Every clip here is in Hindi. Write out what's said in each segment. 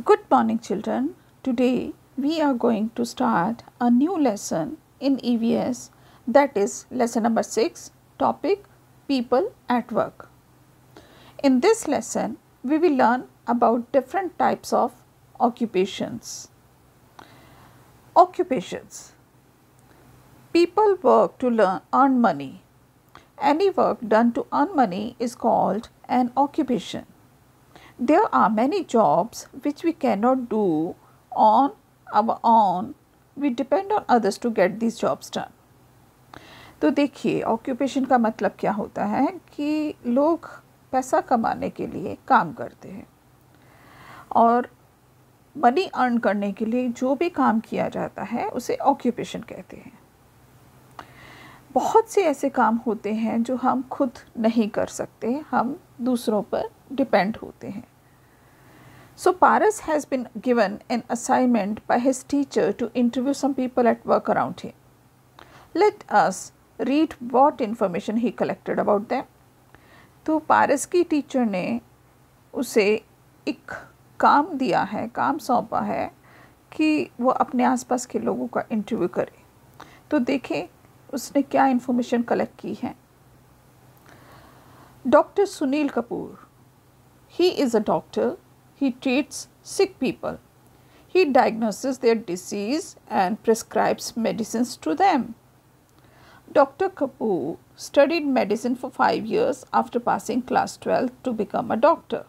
Good morning, children. Today we are going to start a new lesson in EVS, that is lesson number 6, topic People at Work. In this lesson, we will learn about different types of occupations. Occupations. People work to earn money. Any work done to earn money is called an occupation. There are many jobs which we cannot do on our own. We depend on others to get these jobs done. तो देखिए, ऑक्यूपेशन का मतलब क्या होता है कि लोग पैसा कमाने के लिए काम करते हैं और मनी अर्न करने के लिए जो भी काम किया जाता है उसे ऑक्यूपेशन कहते हैं। बहुत से ऐसे काम होते हैं जो हम खुद नहीं कर सकते, हम दूसरों पर डिपेंड होते हैं। So Paras has been given an assignment by his teacher to interview some people at work around him. Let us read what information he collected about them. तो पारस की टीचर ने उसे एक काम दिया है, काम सौंपा है कि वो अपने आसपास के लोगों का इंटरव्यू करे। तो देखें उसने क्या इन्फॉर्मेशन कलेक्ट की है। Doctor Sunil Kapoor, he is a doctor. He treats sick people. He diagnoses their disease and prescribes medicines to them. Dr. Kapoor studied medicine for 5 years after passing class 12 to become a doctor.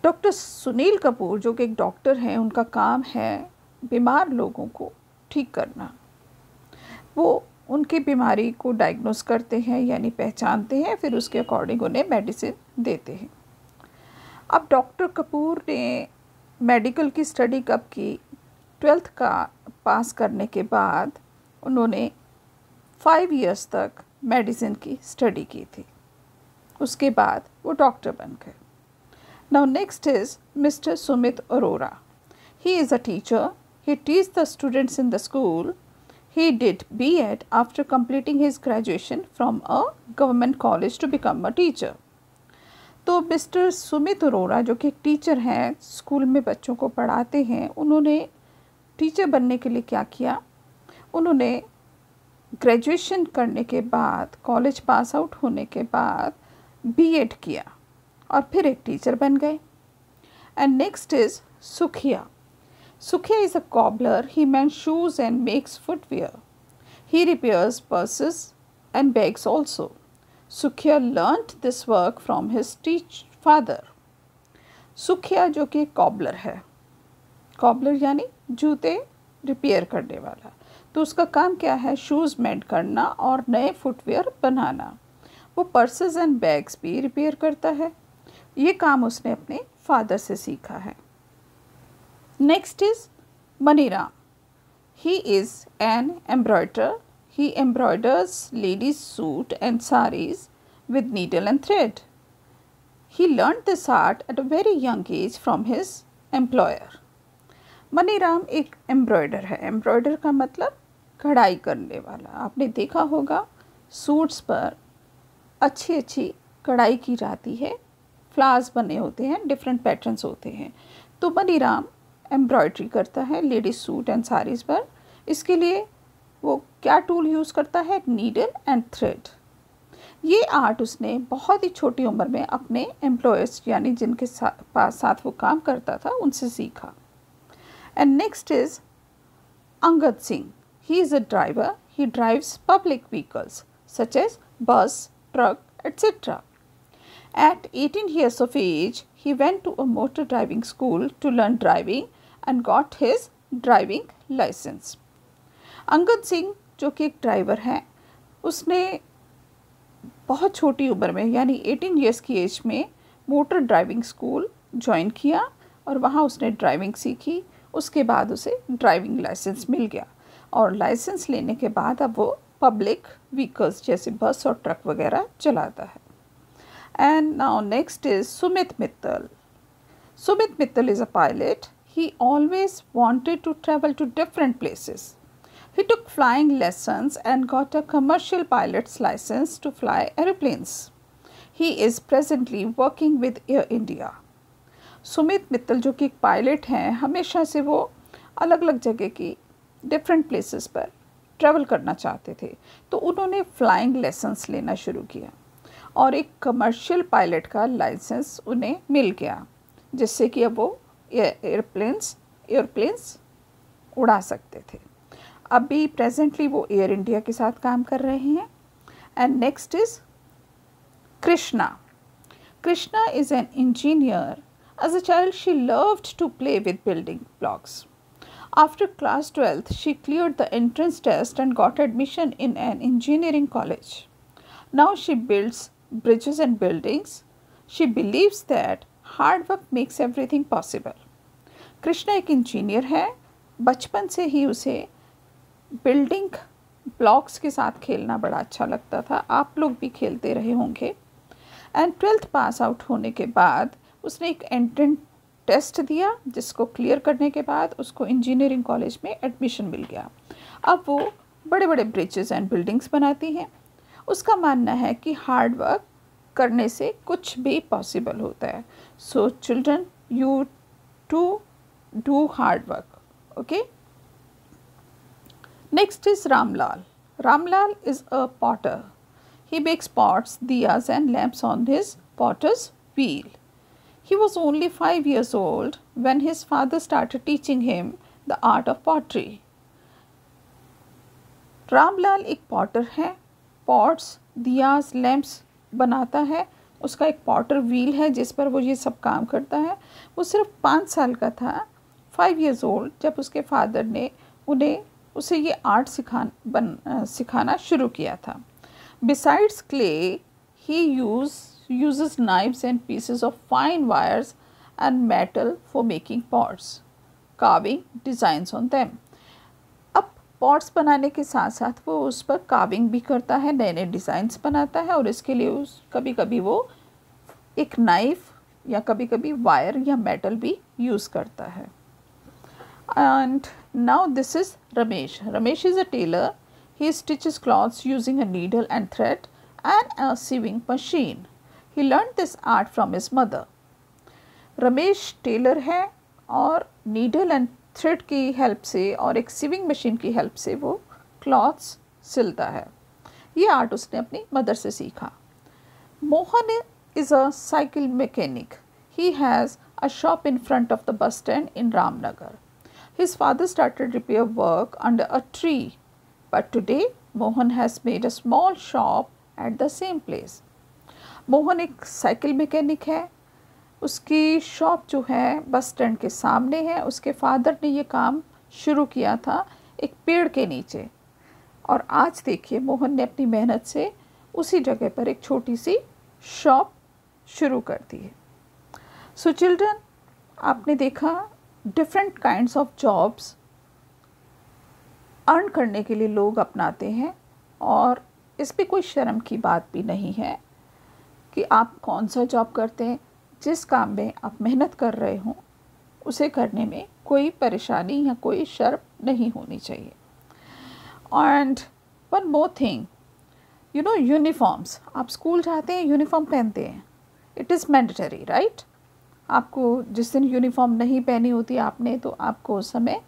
Doctor Sunil Kapoor जो कि एक डॉक्टर हैं, उनका काम है बीमार लोगों को ठीक करना। वो उनकी बीमारी को डायग्नोस करते हैं यानी पहचानते हैं, फिर उसके अकॉर्डिंग उन्हें मेडिसिन देते हैं। अब डॉक्टर कपूर ने मेडिकल की स्टडी कब की? 12th का पास करने के बाद उन्होंने 5 इयर्स तक मेडिसिन की स्टडी की थी। उसके बाद वो डॉक्टर बन गए। Now next is mister Sumit Arora. He is a teacher. He teach the students in the school. He did B.Ed after completing his graduation from a government college to become a teacher. तो मिस्टर सुमित अरोरा जो कि एक टीचर हैं, स्कूल में बच्चों को पढ़ाते हैं, उन्होंने टीचर बनने के लिए क्या किया? उन्होंने ग्रेजुएशन करने के बाद, कॉलेज पास आउट होने के बाद B.Ed किया और फिर एक टीचर बन गए। And next is Sukhiya. Sukhiya is a cobbler. He makes shoes and makes footwear. He repairs purses and bags also. Sukhiya learnt this work from his father. सुखिया जो कि कॉबलर है, कॉबलर यानी जूते रिपेयर करने वाला, तो उसका काम क्या है? शूज़ मेंड करना और नए फुटवेयर बनाना। वो पर्सेस एंड बैग्स भी रिपेयर करता है। ये काम उसने अपने फादर से सीखा है। Next is Maniram. He is an embroider. He embroiders ladies' suit and sarees with needle and thread. He learned this art at a very young age from his employer. Maniram एक एम्ब्रॉयडर है. एम्ब्रॉयडर का मतलब कढ़ाई करने वाला। आपने देखा होगा सूट्स पर अच्छी अच्छी कढ़ाई की जाती है, फ्लावर्स बने होते हैं, डिफरेंट पैटर्न्स होते हैं। तो मनीराम एम्ब्रॉयडरी करता है लेडीज सूट एंड साड़ीज़ पर। इसके लिए वो क्या टूल यूज़ करता है? Needle and thread. ये आर्ट उसने बहुत ही छोटी उम्र में अपने एम्प्लॉयर्स यानी जिनके साथ वो काम करता था उनसे सीखा। And next is Angad Singh. He is a driver. He drives public vehicles such as bus, truck etcetera. At 18 years of age, he went to a motor driving school to learn driving and got his driving license. Angad Singh जो कि एक ड्राइवर हैं, उसने बहुत छोटी उम्र में यानी 18 इयर्स की एज में मोटर ड्राइविंग स्कूल ज्वाइन किया और वहाँ उसने ड्राइविंग सीखी। उसके बाद उसे ड्राइविंग लाइसेंस मिल गया और लाइसेंस लेने के बाद अब वो पब्लिक व्हीकल्स जैसे बस और ट्रक वगैरह चलाता है। And now next is Sumit Mittal. Sumit Mittal is a pilot. He always wanted to travel to different places. He took flying lessons and got a commercial pilot's license to fly aeroplanes. He is presently working with Air India. Sumit Mittal जो कि एक पायलट हैं, हमेशा से वो अलग अलग जगह की डिफरेंट प्लेसेस पर ट्रैवल करना चाहते थे। तो उन्होंने फ्लाइंग लेसन्स लेना शुरू किया और एक कमर्शियल पायलट का लाइसेंस उन्हें मिल गया, जिससे कि अब वो एयरप्लेन्स उड़ा सकते थे। अभी प्रेजेंटली वो एयर इंडिया के साथ काम कर रहे हैं। And next is Krishna. Krishna is an engineer. As a child, she loved to play with building blocks. After class 12th, she cleared the entrance test and got admission in an engineering college. Now she builds bridges and buildings. She believes that hard work makes everything possible. Krishna एक इंजीनियर है। बचपन से ही उसे बिल्डिंग ब्लॉक्स के साथ खेलना बड़ा अच्छा लगता था। आप लोग भी खेलते रहे होंगे। एंड 12th पास आउट होने के बाद उसने एक एंट्रेंस टेस्ट दिया, जिसको क्लियर करने के बाद उसको इंजीनियरिंग कॉलेज में एडमिशन मिल गया। अब वो बड़े बड़े ब्रिजेस एंड बिल्डिंग्स बनाती हैं। उसका मानना है कि हार्ड वर्क करने से कुछ भी पॉसिबल होता है। So children, you to do hard work. Okay. Next is Ramlal. Ramlal is a potter. He bakes pots, diyas and lamps on his potter's wheel. He was only 5 years old when his father started teaching him the art of pottery. Ramlal एक पॉटर है। पॉट्स, दियास, लैम्प्स बनाता है। उसका एक पॉटर व्हील है जिस पर वो ये सब काम करता है। वो सिर्फ 5 साल का था, 5 years old, जब उसके फादर ने उसे ये आर्ट सिखाना शुरू किया था। Besides clay, he uses knives and pieces of fine wires and metal for making pots, carving designs on them. अब पॉट्स बनाने के साथ साथ वो उस पर कार्विंग भी करता है, नए नए डिज़ाइंस बनाता है और इसके लिए कभी कभी वो एक नाइफ या कभी कभी वायर या मेटल भी यूज़ करता है। And now this is Ramesh. Ramesh is a tailor. He stitches clothes using a needle and thread and a sewing machine. He learned this art from his mother. Ramesh tailor है और नीडल एंड थ्रेड की हेल्प से और एक सिविंग मशीन की हेल्प से वो क्लॉथ्स सिलता है। ये आर्ट उसने अपनी मदर से सीखा। Mohan is a cycle mechanic. He has a shop in front of the bus stand in Ramnagar. His father started repair work under a tree, but today Mohan has made a small shop at the same place. Mohan एक साइकिल मैकेनिक है। उसकी शॉप जो है बस स्टैंड के सामने है। उसके फादर ने ये काम शुरू किया था एक पेड़ के नीचे, और आज देखिए मोहन ने अपनी मेहनत से उसी जगह पर एक छोटी सी शॉप शुरू कर दी है। सो चिल्ड्रन, आपने देखा different kinds of jobs earn करने के लिए लोग अपनाते हैं, और इस पे कोई शर्म की बात भी नहीं है कि आप कौन सा जॉब करते हैं। जिस काम में आप मेहनत कर रहे हों उसे करने में कोई परेशानी या कोई शर्म नहीं होनी चाहिए। And one more thing, you know, uniforms. आप स्कूल जाते हैं, यूनिफॉर्म पहनते हैं, इट इज़ मैंडेटरी, राइट। आपको जिस दिन यूनिफॉर्म नहीं पहनी होती आपने, तो आपको उस समय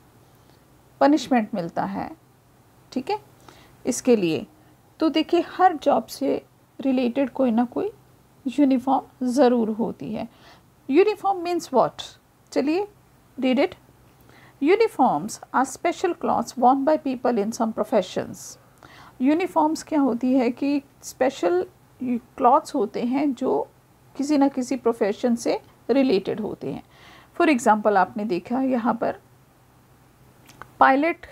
पनिशमेंट मिलता है, ठीक है, इसके लिए। तो देखिए हर जॉब से रिलेटेड कोई ना कोई यूनिफॉर्म ज़रूर होती है। Uniform means what? चलिए read it. Uniforms are special clothes worn by people in some professions. Uniforms क्या होती है कि स्पेशल क्लॉथ्स होते हैं जो किसी न किसी प्रोफेशन से रिलेटेड होते हैं। फॉर एग्ज़ाम्पल आपने देखा यहाँ पर पायलट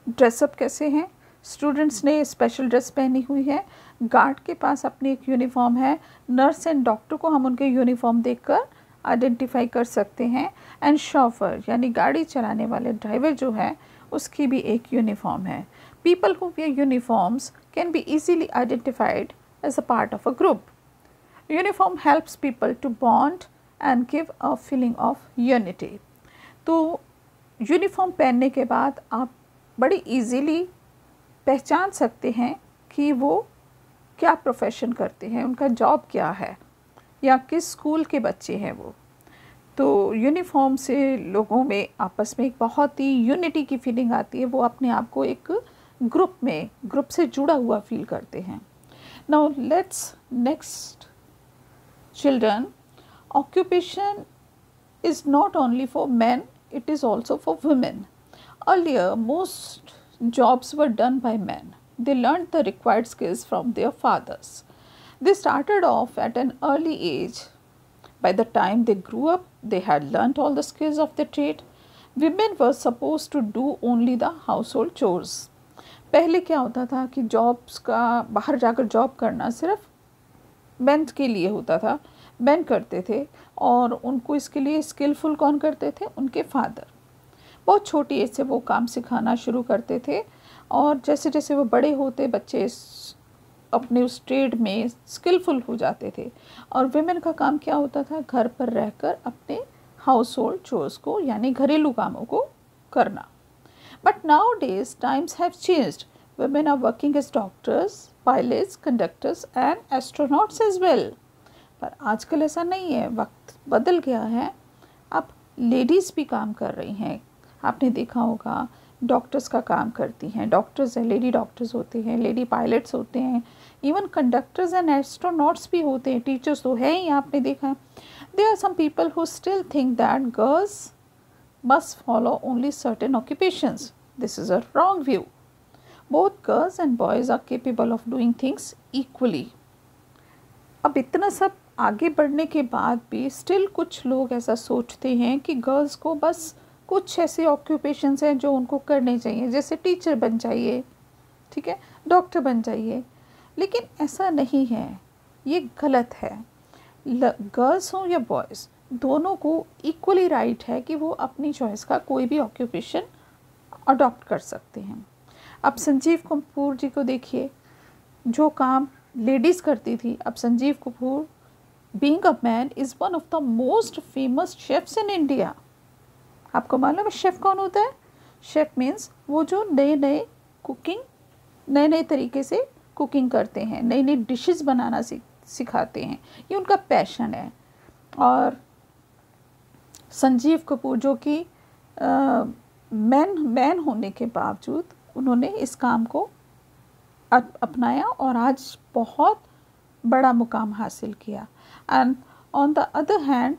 ड्रेसअप कैसे हैं, स्टूडेंट्स ने स्पेशल ड्रेस पहनी हुई है। गार्ड के पास अपनी एक यूनिफॉर्म है। नर्स एंड डॉक्टर को हम उनके यूनिफॉर्म देखकर आइडेंटिफाई कर सकते हैं। एंड शॉफर यानी गाड़ी चलाने वाले ड्राइवर जो है उसकी भी एक यूनिफॉर्म है। People who wear uniforms can be easily identified as a part of a group. Uniform helps people to bond and give a feeling of unity. तो यूनिफॉर्म पहनने के बाद आप बड़ी ईजीली पहचान सकते हैं कि वो क्या प्रोफेशन करते हैं, उनका जॉब क्या है, या किस स्कूल के बच्चे हैं वो। तो यूनिफॉर्म से लोगों में आपस में एक बहुत ही यूनिटी की फीलिंग आती है, वो अपने आप को एक ग्रुप से जुड़ा हुआ फील करते हैं। Now let's next children, occupation is not only for men, it is also for women. Earlier, most jobs were done by men. They learned the required skills from their fathers. They started off at an early age. By the time they grew up, they had learnt all the skills of the trade. Women were supposed to do only the household chores. पहले क्या होता था कि जॉब्स का बाहर जाकर जॉब करना सिर्फ मेन के लिए होता था, मेन करते थे, और उनको इसके लिए स्किलफुल कौन करते थे? उनके फादर। बहुत छोटी एज से वो काम सिखाना शुरू करते थे, और जैसे जैसे वो बड़े होते बच्चे अपने उस ट्रेड में स्किलफुल हो जाते थे। और विमेन का काम क्या होता था? घर पर रहकर अपने हाउस होल्ड चोर्स को यानी घरेलू कामों को करना। But now days times have changed, women are working as doctors, pilots, conductors and astronauts as well. पर आजकल ऐसा नहीं है, वक्त बदल गया है। अब लेडीज़ भी काम कर रही हैं। आपने देखा होगा डॉक्टर्स का काम करती हैं, डॉक्टर्स हैं, लेडी डॉक्टर्स होते हैं, लेडी पायलट्स होते हैं, इवन कंडक्टर्स एंड एस्ट्रोनॉट्स भी होते हैं, टीचर्स तो है ही, आपने देखा है। There are some people who still think that girls must follow only certain occupations. This is a wrong view. Both girls and boys are capable of doing things equally. अब इतना सब आगे बढ़ने के बाद भी स्टिल कुछ लोग ऐसा सोचते हैं कि गर्ल्स को बस कुछ ऐसे ऑक्यूपेशंस हैं जो उनको करने चाहिए, जैसे टीचर बन जाइए, ठीक है, डॉक्टर बन जाइए। लेकिन ऐसा नहीं है, ये गलत है। गर्ल्स हों या बॉयज़, दोनों को इक्वली राइट है कि वो अपनी चॉइस का कोई भी ऑक्यूपेशन अडॉप्ट कर सकते हैं। अब संजीव कपूर जी को देखिए, जो काम लेडीज़ करती थी, अब Sanjeev Kapoor being a man is one of the most famous chefs in India. आपको मालूम है शेफ़ कौन होता है? शेफ़ मीन्स वो जो नए नए तरीके से कुकिंग करते हैं, नई नई डिशेस बनाना सिखाते हैं, ये उनका पैशन है। और संजीव कपूर जो कि मैन होने के बावजूद उन्होंने इस काम को अपनाया और आज बहुत बड़ा मुकाम हासिल किया। And on the other hand,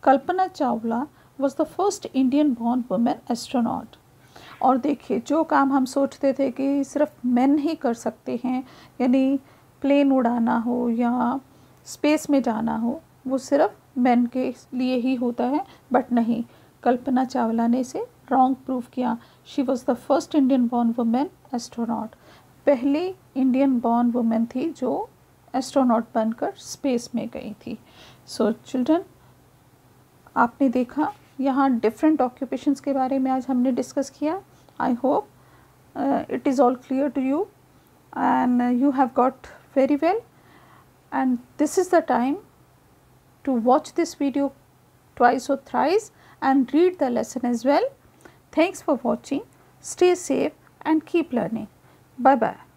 Kalpana Chawla was the first Indian born women astronaut. और देखिए, जो काम हम सोचते थे कि सिर्फ मेन ही कर सकते हैं, यानी प्लेन उड़ाना हो या स्पेस में जाना हो, वो सिर्फ मेन के लिए ही होता है, बट नहीं, कल्पना चावला ने इसे रॉन्ग प्रूव किया। She was the first Indian born women astronaut, पहली इंडियन बॉर्न वुमेन थी जो एस्ट्रोनॉट बनकर स्पेस में गई थी। सो चिल्ड्रन, आपने देखा यहाँ डिफरेंट ऑक्यूपेशंस के बारे में आज हमने डिस्कस किया। I hope it is all clear to you and you have got very well, and this is the time to watch this video twice or thrice and read the lesson as well. Thanks for watching. Stay safe and keep learning. Bye bye.